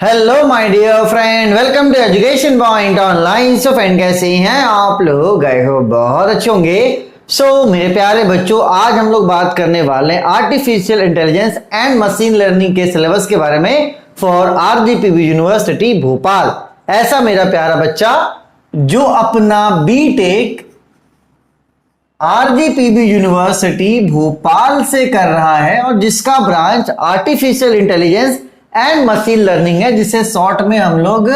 Hello my dear friend, welcome to education point online. So friend, कैसे हैं आप लोग? गए हो बहुत अच्छे होंगे। मेरे प्यारे बच्चों, आज हम लोग बात करने वाले हैं artificial intelligence and machine learning के सिलेबस के बारे में फॉर आरजीपीवी यूनिवर्सिटी भोपाल। ऐसा मेरा प्यारा बच्चा जो अपना बीटेक आरजीपीवी यूनिवर्सिटी भोपाल से कर रहा है और जिसका branch artificial intelligence and machine learning है, जिसे शॉर्ट में हम लोग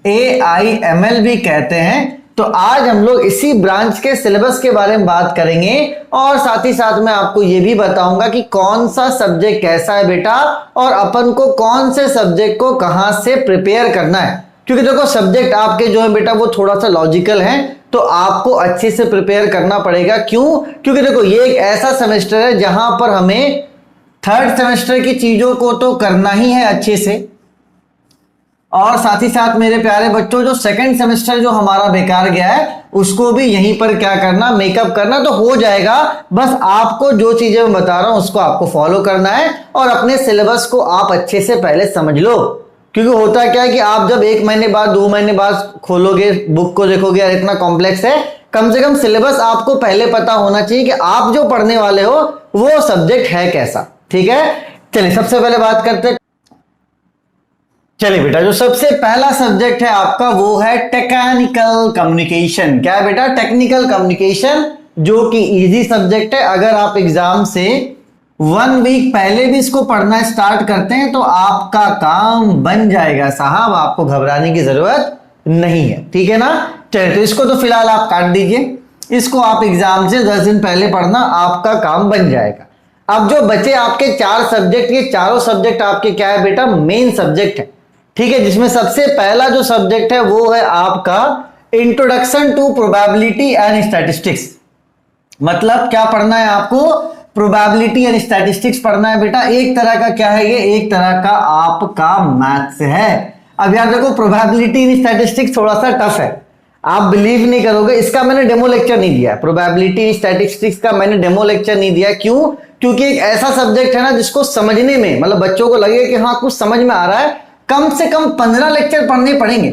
AIML भी कहते हैं। तो आज हम लोग इसी ब्रांच के सिलेबस के बारे में बात करेंगे और साथ ही साथ मैं आपको यह भी बताऊंगा कि कौन सा सब्जेक्ट कैसा है बेटा, और अपन को कौन से सब्जेक्ट को कहां से प्रिपेयर करना है। क्योंकि देखो, सब्जेक्ट आपके जो है बेटा वो थोड़ा सा लॉजिकल है, तो आपको अच्छे से प्रिपेयर करना पड़ेगा। क्यों? क्योंकि देखो, ये एक ऐसा सेमेस्टर है जहां पर हमें थर्ड सेमेस्टर की चीजों को तो करना ही है अच्छे से, और साथ ही साथ मेरे प्यारे बच्चों जो सेकंड सेमेस्टर जो हमारा बेकार गया है उसको भी यहीं पर क्या करना, मेकअप करना। तो हो जाएगा, बस आपको जो चीजें मैं बता रहा हूं उसको आपको फॉलो करना है और अपने सिलेबस को आप अच्छे से पहले समझ लो। क्योंकि होता क्या है कि आप जब 1 महीने बाद 2 महीने बाद खोलोगे बुक को, देखोगे यार इतना कॉम्प्लेक्स है। कम से कम सिलेबस आपको पहले पता होना चाहिए कि आप जो पढ़ने वाले हो वो सब्जेक्ट है कैसा। ठीक है, चलिए सबसे पहले बात करते हैं। चलिए बेटा, जो सबसे पहला सब्जेक्ट है आपका वो है टेक्निकल कम्युनिकेशन। क्या है बेटा? टेक्निकल कम्युनिकेशन, जो कि इजी सब्जेक्ट है। अगर आप एग्जाम से 1 वीक पहले भी इसको पढ़ना स्टार्ट करते हैं तो आपका काम बन जाएगा साहब, आपको घबराने की जरूरत नहीं है। ठीक है ना? चलिए, तो इसको तो फिलहाल आप काट दीजिए, इसको आप एग्जाम से 10 दिन पहले पढ़ना, आपका काम बन जाएगा। अब जो बचे आपके 4 सब्जेक्ट, ये चारों सब्जेक्ट आपके क्या है बेटा? मेन सब्जेक्ट है। ठीक है, जिसमें सबसे पहला जो सब्जेक्ट है वो है आपका introduction to probability and statistics. मतलब क्या पढ़ना है आपको? प्रोबेबिलिटी एंड स्टैटिस्टिक्स पढ़ना है बेटा। एक तरह का क्या है ये? एक तरह का आपका मैथ्स है। अब यार देखो, प्रोबेबिलिटी एंड स्टैटिस्टिक्स थोड़ा सा टफ है, आप बिलीव नहीं करोगे। इसका मैंने डेमो लेक्चर नहीं दिया, प्रोबेबिलिटी स्टैटिस्टिक्स का मैंने डेमो लेक्चर नहीं दिया। क्यों? क्योंकि एक ऐसा सब्जेक्ट है ना जिसको समझने में, मतलब बच्चों को लगे कि हाँ कुछ समझ में आ रहा है, कम से कम 15 लेक्चर पढ़ने पड़ेंगे।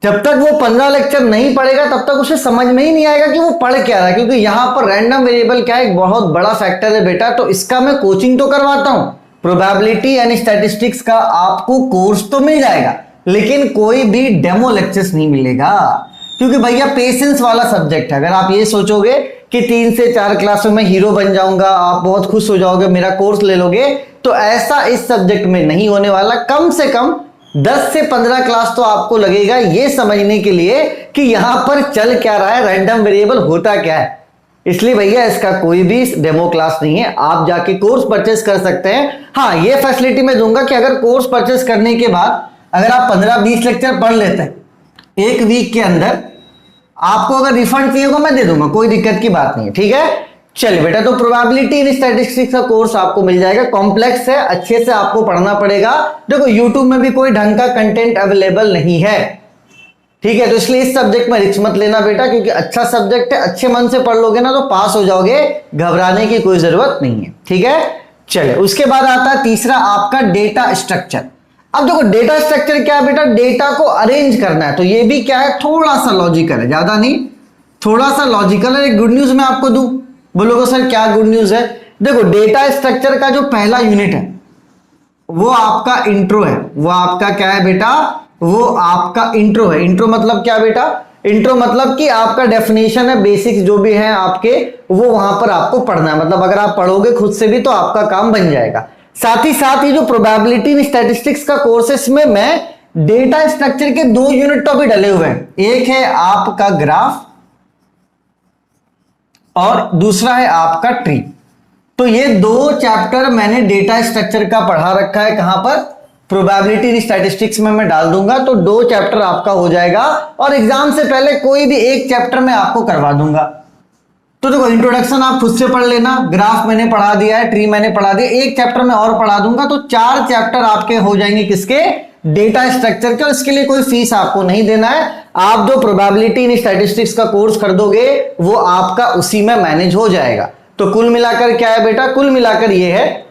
जब तक वो 15 लेक्चर नहीं पढ़ेगा तब तक उसे समझ में ही नहीं आएगा कि वो पढ़ क्या रहा है। क्योंकि यहां पर रैंडम वेरिएबल क्या है, एक बहुत बड़ा फैक्टर है बेटा। तो इसका मैं कोचिंग तो करवाता हूं, प्रोबेबिलिटी एंड स्टैटिस्टिक्स का आपको कोर्स तो मिल जाएगा, लेकिन कोई भी डेमो लेक्चर्स नहीं मिलेगा। क्योंकि भैया पेशेंस वाला सब्जेक्ट है। अगर आप ये सोचोगे कि 3 से 4 क्लासों में हीरो बन जाऊंगा, आप बहुत खुश हो जाओगे, मेरा कोर्स ले लोगे, तो ऐसा इस सब्जेक्ट में नहीं होने वाला। कम से कम 10 से 15 क्लास तो आपको लगेगा ये समझने के लिए कि यहां पर चल क्या रहा है, रैंडम वेरिएबल होता क्या है। इसलिए भैया इसका कोई भी डेमो क्लास नहीं है, आप जाके कोर्स परचेस कर सकते हैं। हाँ, ये फैसिलिटी मैं दूंगा कि अगर कोर्स परचेस करने के बाद अगर आप 15-20 लेक्चर पढ़ लेते हैं 1 वीक के अंदर, आपको अगर रिफंड चाहिए होगा मैं दे दूंगा, कोई दिक्कत की बात नहीं है। ठीक है, चलिए बेटा, तो प्रोबेबिलिटी इन स्टैटिस्टिक्स का कोर्स आपको मिल जाएगा। कॉम्प्लेक्स है, अच्छे से आपको पढ़ना पड़ेगा। देखो, यूट्यूब में भी कोई ढंग का कंटेंट अवेलेबल नहीं है। ठीक है, तो इसलिए इस सब्जेक्ट में रिस्क मत लेना बेटा, क्योंकि अच्छा सब्जेक्ट है, अच्छे मन से पढ़ लोगे ना तो पास हो जाओगे, घबराने की कोई जरूरत नहीं है। ठीक है, चलिए उसके बाद आता है तीसरा आपका डेटा स्ट्रक्चर। अब देखो, डेटा स्ट्रक्चर क्या है बेटा? डेटा को अरेंज करना है। तो ये भी क्या है, थोड़ा सा लॉजिकल है, ज्यादा नहीं, थोड़ा सा लॉजिकल है। एक गुड न्यूज मैं आपको दूं, बोलोगे सर क्या गुड न्यूज है? देखो, डेटा स्ट्रक्चर का जो पहला यूनिट है वो आपका इंट्रो है। वो आपका क्या है बेटा? वो आपका इंट्रो है। इंट्रो मतलब क्या बेटा? इंट्रो मतलब कि आपका डेफिनेशन है, बेसिक्स जो भी है आपके, वो वहां पर आपको पढ़ना है। मतलब अगर आप पढ़ोगे खुद से भी तो आपका काम बन जाएगा। साथ ही साथ ये जो प्रोबेबिलिटी स्टैटिस्टिक्स का कोर्स है, इसमें मैं डेटा स्ट्रक्चर के 2 यूनिट तो भी डले हुए हैं। एक है आपका ग्राफ और दूसरा है आपका ट्री। तो ये 2 चैप्टर मैंने डेटा स्ट्रक्चर का पढ़ा रखा है। कहां पर? प्रोबेबिलिटी स्टैटिस्टिक्स में मैं डाल दूंगा, तो 2 चैप्टर आपका हो जाएगा। और एग्जाम से पहले कोई भी एक चैप्टर मैं आपको करवा दूंगा। तो देखो, इंट्रोडक्शन आप खुद से पढ़ लेना, ग्राफ मैंने पढ़ा दिया है, ट्री मैंने पढ़ा दिया, एक चैप्टर में और पढ़ा दूंगा, तो 4 चैप्टर आपके हो जाएंगे किसके? डेटा स्ट्रक्चर के। और इसके लिए कोई फीस आपको नहीं देना है। आप जो प्रोबेबिलिटी इन स्टैटिस्टिक्स का कोर्स खरीदोगे वो आपका उसी में मैनेज हो जाएगा। तो कुल मिलाकर क्या है बेटा? कुल मिलाकर ये है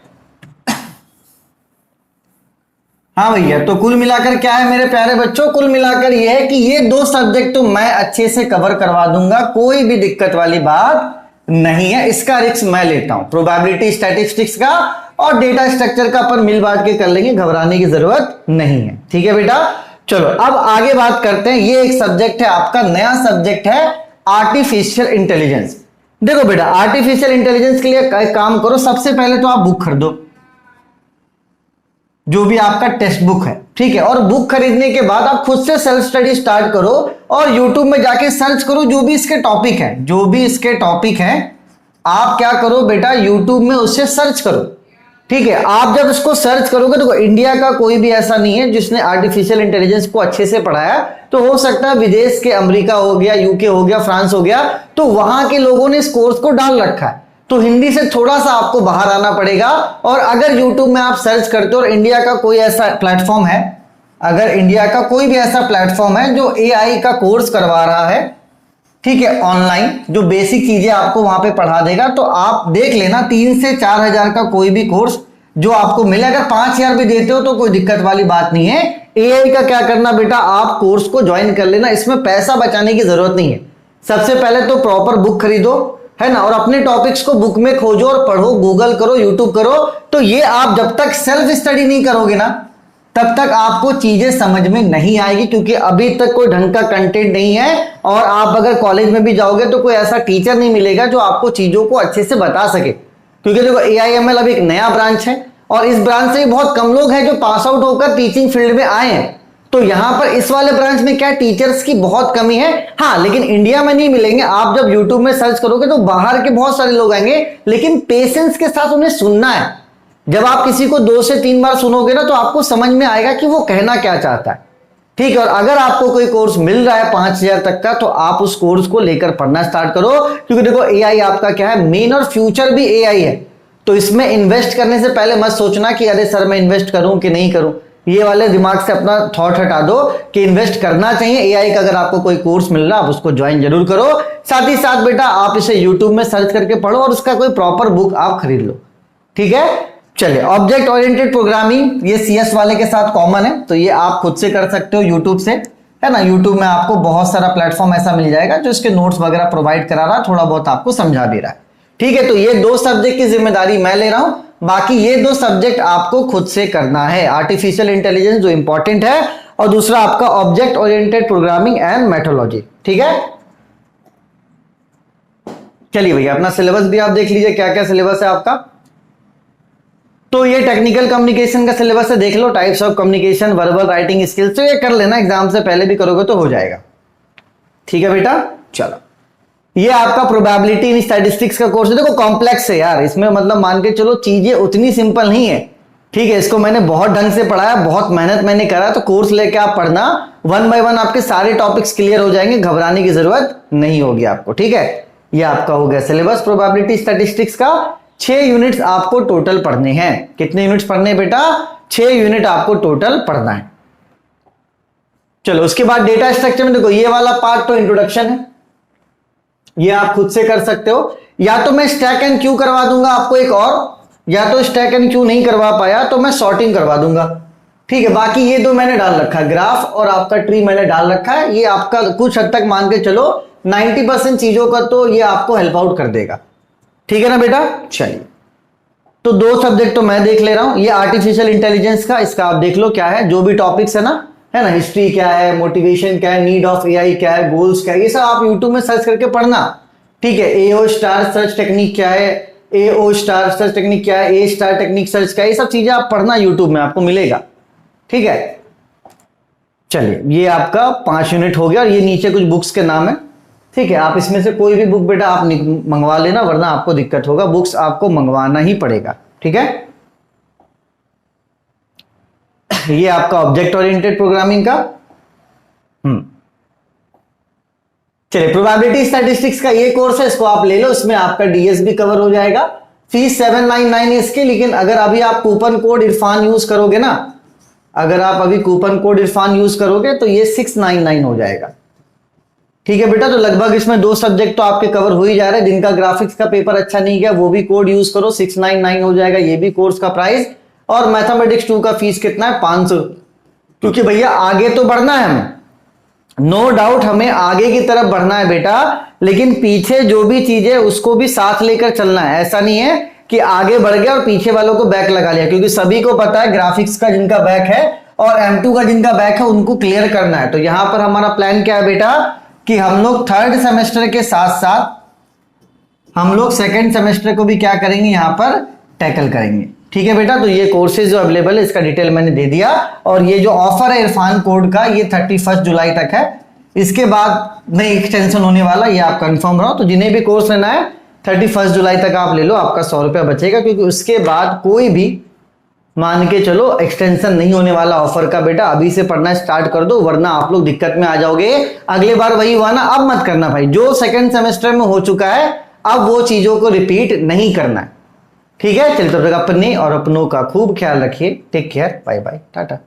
हाँ भैया, तो कुल मिलाकर क्या है मेरे प्यारे बच्चों, कुल मिलाकर ये है कि ये दो सब्जेक्ट तो मैं अच्छे से कवर करवा दूंगा, कोई भी दिक्कत वाली बात नहीं है। इसका रिस्क मैं लेता हूं, प्रोबेबिलिटी स्टैटिस्टिक्स का और डेटा स्ट्रक्चर का अपन मिल बांट के कर लेंगे, घबराने की जरूरत नहीं है। ठीक है बेटा, चलो अब आगे बात करते हैं। ये एक सब्जेक्ट है आपका, नया सब्जेक्ट है आर्टिफिशियल इंटेलिजेंस। देखो बेटा, आर्टिफिशियल इंटेलिजेंस के लिए एक काम करो, सबसे पहले तो आप बुक खरीदो, जो भी आपका टेक्स्ट बुक है, ठीक है। और बुक खरीदने के बाद आप खुद से सेल्फ स्टडी स्टार्ट करो और यूट्यूब में जाके सर्च करो जो भी इसके टॉपिक है, जो भी इसके टॉपिक है आप क्या करो बेटा, यूट्यूब में उससे सर्च करो। ठीक है, आप जब इसको सर्च करोगे तो इंडिया का कोई भी ऐसा नहीं है जिसने आर्टिफिशियल इंटेलिजेंस को अच्छे से पढ़ाया। तो हो सकता है विदेश के, अमेरिका हो गया, यूके हो गया, फ्रांस हो गया, तो वहां के लोगों ने इस कोर्स को डाल रखा है। तो हिंदी से थोड़ा सा आपको बाहर आना पड़ेगा। और अगर यूट्यूब में आप सर्च करते हो और इंडिया का कोई ऐसा प्लेटफॉर्म है, अगर इंडिया का कोई भी ऐसा प्लेटफॉर्म है जो एआई का कोर्स करवा रहा है, ठीक है, ऑनलाइन, जो बेसिक चीजें आपको वहां पे पढ़ा देगा, तो आप देख लेना 3 से 4 हजार का कोई भी कोर्स जो आपको मिले। अगर 5,000 भी देते हो तो कोई दिक्कत वाली बात नहीं है। एआई का क्या करना बेटा, आप कोर्स को ज्वाइन कर लेना, इसमें पैसा बचाने की जरूरत नहीं है। सबसे पहले तो प्रॉपर बुक खरीदो, है ना, और अपने टॉपिक्स को बुक में खोजो और पढ़ो, गूगल करो, यूट्यूब करो। तो ये आप जब तक सेल्फ स्टडी नहीं करोगे ना, तब तक आपको चीजें समझ में नहीं आएगी, क्योंकि अभी तक कोई ढंग का कंटेंट नहीं है। और आप अगर कॉलेज में भी जाओगे तो कोई ऐसा टीचर नहीं मिलेगा जो आपको चीजों को अच्छे से बता सके। क्योंकि देखो, AIML अभी एक नया ब्रांच है और इस ब्रांच से बहुत कम लोग हैं जो पास आउट होकर टीचिंग फील्ड में आए हैं। तो यहां पर इस वाले ब्रांच में क्या, टीचर्स की बहुत कमी है। हाँ, लेकिन इंडिया में नहीं मिलेंगे। आप जब यूट्यूब में सर्च करोगे तो बाहर के बहुत सारे लोग आएंगे, लेकिन पेशेंस के साथ उन्हें सुनना है। जब आप किसी को 2 से 3 बार सुनोगे ना, तो आपको समझ में आएगा कि वो कहना क्या चाहता है। ठीक है, और अगर आपको कोई कोर्स मिल रहा है 5,000 तक का, तो आप उस कोर्स को लेकर पढ़ना स्टार्ट करो। क्योंकि देखो, एआई आपका क्या है, मेन और फ्यूचर भी एआई है। तो इसमें इन्वेस्ट करने से पहले मत सोचना कि अरे सर मैं इन्वेस्ट करूं कि नहीं करूं। ये वाले दिमाग से अपना थॉट हटा दो कि इन्वेस्ट करना चाहिए। एआई का अगर आपको कोई कोर्स मिल रहा है, आप उसको ज्वाइन जरूर करो। साथ ही साथ बेटा आप इसे यूट्यूब में सर्च करके पढ़ो और उसका कोई प्रॉपर बुक आप खरीद लो। ठीक है, चलिए, ऑब्जेक्ट ओरिएंटेड प्रोग्रामिंग ये CS वाले के साथ कॉमन है, तो ये आप खुद से कर सकते हो यूट्यूब से, है ना। यूट्यूब में आपको बहुत सारा प्लेटफॉर्म ऐसा मिल जाएगा जो इसके नोट्स वगैरह प्रोवाइड करा रहा है, थोड़ा बहुत आपको समझा भी रहा है। ठीक है, तो ये 2 सब्जेक्ट की जिम्मेदारी मैं ले रहा हूं, बाकी ये 2 सब्जेक्ट आपको खुद से करना है। आर्टिफिशियल इंटेलिजेंस जो इंपॉर्टेंट है, और दूसरा आपका object oriented programming and methodology. ठीक है, चलिए भैया, अपना सिलेबस भी आप देख लीजिए, क्या क्या सिलेबस है आपका। तो ये टेक्निकल कम्युनिकेशन का सिलेबस है, देख लो, types of communication, verbal, writing skills, तो ये कर लेना, एग्जाम से पहले भी करोगे तो हो जाएगा। ठीक है बेटा, चलो, ये आपका प्रोबेबिलिटी इन स्टैटिस्टिक्स का कोर्स है। देखो कॉम्प्लेक्स है यार, इसमें मतलब मान के चलो चीजें उतनी सिंपल नहीं है। ठीक है, इसको मैंने बहुत ढंग से पढ़ाया, बहुत मेहनत मैंने करा। तो कोर्स लेके आप पढ़ना, 1 बाय 1 आपके सारे टॉपिक्स क्लियर हो जाएंगे, घबराने की जरूरत नहीं होगी आपको। ठीक है, ये आपका हो गया सिलेबस प्रोबेबिलिटी स्टैटिस्टिक्स का। 6 यूनिट्स आपको टोटल पढ़ने हैं। कितने यूनिट्स पढ़ने हैं बेटा? 6 यूनिट आपको टोटल पढ़ना है। चलो, उसके बाद डेटा स्ट्रक्चर में देखो, ये वाला पार्ट तो इंट्रोडक्शन है, ये आप खुद से कर सकते हो। या तो मैं स्टैक एंड क्यू करवा दूंगा आपको एक और, या तो स्टैक एंड क्यू नहीं करवा पाया तो मैं सॉर्टिंग करवा दूंगा। ठीक है, बाकी ये 2 मैंने डाल रखा है, ग्राफ और आपका ट्री मैंने डाल रखा है। ये आपका कुछ हद तक मान के चलो 90% चीजों का तो ये आपको हेल्प आउट कर देगा। ठीक है ना बेटा, चलिए, तो 2 सब्जेक्ट तो मैं देख ले रहा हूं। ये आर्टिफिशियल इंटेलिजेंस का, इसका आप देख लो क्या है, जो भी टॉपिक्स है ना, हिस्ट्री क्या है, मोटिवेशन क्या है, नीड ऑफ एआई क्या है, गोल्स क्या है, ये सब आप यूट्यूब में सर्च करके पढ़ना। ठीक है, AO स्टार सर्च टेक्निक क्या है, AO स्टार सर्च टेक्निक क्या है, A स्टार टेक्निक सर्च क्या है, ये सब चीजें आप पढ़ना, यूट्यूब में आपको मिलेगा। ठीक है, चलिए, ये आपका 5 यूनिट हो गया। और ये नीचे कुछ बुक्स के नाम है। ठीक है, आप इसमें से कोई भी बुक बेटा आप मंगवा लेना, वरना आपको दिक्कत होगा, बुक्स आपको मंगवाना ही पड़ेगा। ठीक है, ये आपका ऑब्जेक्ट ओरिएंटेड प्रोग्रामिंग का। चलिए, प्रोबेबिलिटी स्टैटिस्टिक्स का ये कोर्स है, इसको आप ले लो, इसमें आपका डीएस भी कवर हो जाएगा। फीस 799 है इसके, लेकिन अगर अभी आप कूपन कोड इरफान यूज करोगे ना, अगर आप अभी कूपन कोड इरफान यूज करोगे तो ये 699 हो जाएगा। ठीक है बेटा, तो लगभग इसमें 2 सब्जेक्ट तो आपके कवर हो ही जा रहे हैं। जिनका ग्राफिक्स का पेपर अच्छा नहीं गया वो भी कोड यूज करो, 699 हो जाएगा ये भी कोर्स का प्राइस। और मैथमेटिक्स 2 का फीस कितना है 500, क्योंकि भैया आगे तो बढ़ना है हमें, नो डाउट हमें आगे की तरफ बढ़ना है बेटा, लेकिन पीछे जो भी चीज है उसको भी साथ लेकर चलना है। ऐसा नहीं है कि आगे बढ़ गया और पीछे वालों को बैक लगा लिया, क्योंकि सभी को पता है ग्राफिक्स का जिनका बैक है और M2 का जिनका बैक है उनको क्लियर करना है। तो यहां पर हमारा प्लान क्या है बेटा कि हम लोग थर्ड सेमेस्टर के साथ साथ हम लोग सेकेंड सेमेस्टर को भी क्या करेंगे, यहां पर टैकल करेंगे। ठीक है बेटा, तो ये कोर्सेज जो अवेलेबल है इसका डिटेल मैंने दे दिया, और ये जो ऑफर है इरफान कोड का ये 31 जुलाई तक है, इसके बाद नहीं एक्सटेंशन होने वाला, ये आप कंफर्म रहो। तो जिन्हें भी कोर्स लेना है 31 जुलाई तक आप ले लो, आपका 100 रुपया बचेगा, क्योंकि उसके बाद कोई भी मान के चलो एक्सटेंशन नहीं होने वाला ऑफर का। बेटा अभी से पढ़ना स्टार्ट कर दो, वरना आप लोग दिक्कत में आ जाओगे। अगली बार वही हुआ ना, अब मत करना भाई, जो सेकंड सेमेस्टर में हो चुका है अब वो चीजों को रिपीट नहीं करना है। ठीक है, चलिए तब तक अपने और अपनों का खूब ख्याल रखिए। Take care, bye bye, Tata.